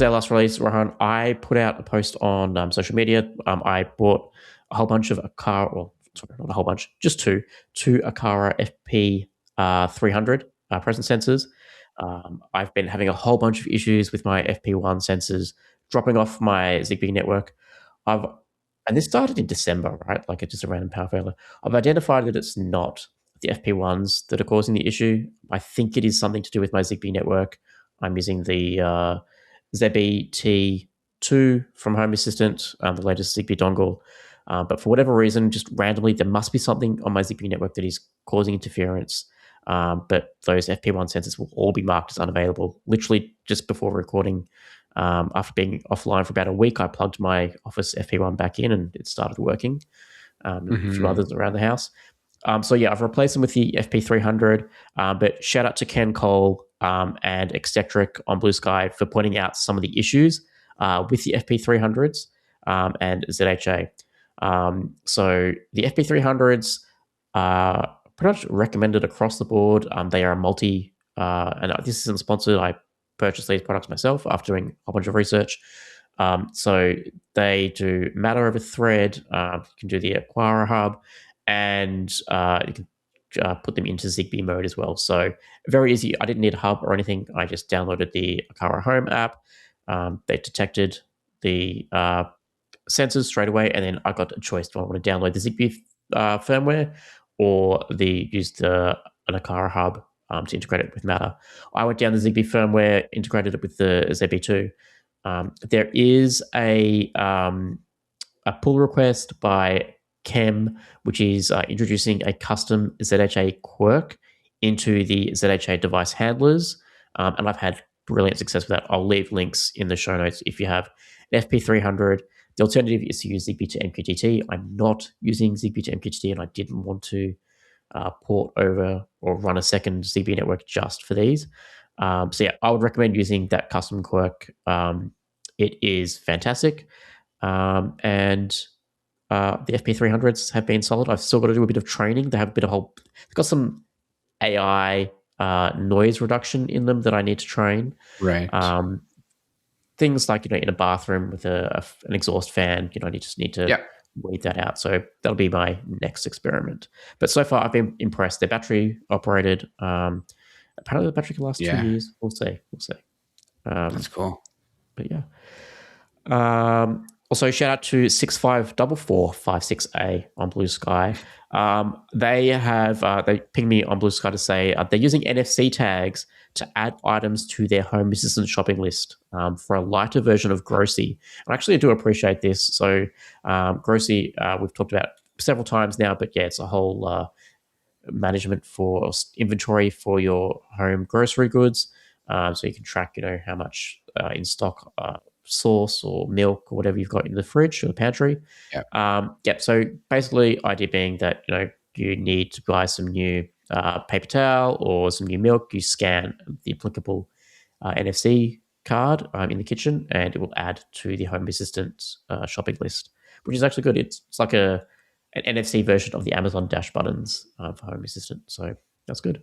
their last release, Rohan, I put out a post on social media. I bought a whole bunch of Aqara, well, sorry, not a whole bunch, just two Aqara FP300 presence sensors. I've been having a whole bunch of issues with my FP1 sensors dropping off my Zigbee network. And this started in December, right? Like it's just a random power failure. I've identified that it's not the FP1s that are causing the issue. I think it is something to do with my Zigbee network. I'm using the Zigbee T2 from Home Assistant, the latest Zigbee dongle. But for whatever reason, just randomly, there must be something on my Zigbee network that is causing interference. But those FP1 sensors will all be marked as unavailable. Literally just before recording, after being offline for about a week, I plugged my Office FP1 back in and it started working. A few others around the house. So yeah, I've replaced them with the FP300. But shout out to Ken Cole and Eccentric on Blue Sky for pointing out some of the issues with the FP300s and ZHA. So the FP300s are pretty much recommended across the board. They are and this isn't sponsored. I purchased these products myself after doing a whole bunch of research. So they do Matter over Thread. You can do the Aqara Hub, and you can put them into Zigbee mode as well. So very easy. I didn't need a hub or anything. I just downloaded the Aqara Home app. They detected the sensors straight away, and then I got a choice. Do I want to download the Zigbee firmware or use an Aqara Hub to integrate it with Matter? I went down the Zigbee firmware, integrated it with the ZB2. There is a pull request by Chem, which is introducing a custom ZHA Quirk into the ZHA device handlers, and I've had brilliant success with that. I'll leave links in the show notes if you have an FP300. The alternative is to use Zigbee to MQTT. I'm not using Zigbee to MQTT, and I didn't want to port over or run a second Zigbee network just for these. So yeah, I would recommend using that custom Quirk. It is fantastic. And the FP300s have been solid. I've still got to do a bit of training. They have a bit of they've got some AI noise reduction in them that I need to train. Right. Things like, in a bathroom with an exhaust fan, you just need to weed that out. So that'll be my next experiment. But so far, I've been impressed. They're battery operated. Apparently, the battery can last 2 years. We'll see. That's cool. But yeah. Also, shout out to 654456A on Blue Sky. They pinged me on Blue Sky to say they're using NFC tags to add items to their Home Assistant shopping list for a lighter version of Grocery. And actually, I do appreciate this. So, Grocery, we've talked about several times now, but yeah, it's a whole management for inventory for your home grocery goods. So you can track, how much in stock sauce or milk or whatever you've got in the fridge or the pantry. So basically, idea being that you need to buy some new paper towel or some new milk. You scan the applicable NFC card in the kitchen, and it will add to the Home Assistant shopping list, which is actually good. It's like an NFC version of the Amazon Dash buttons for Home Assistant, so that's good.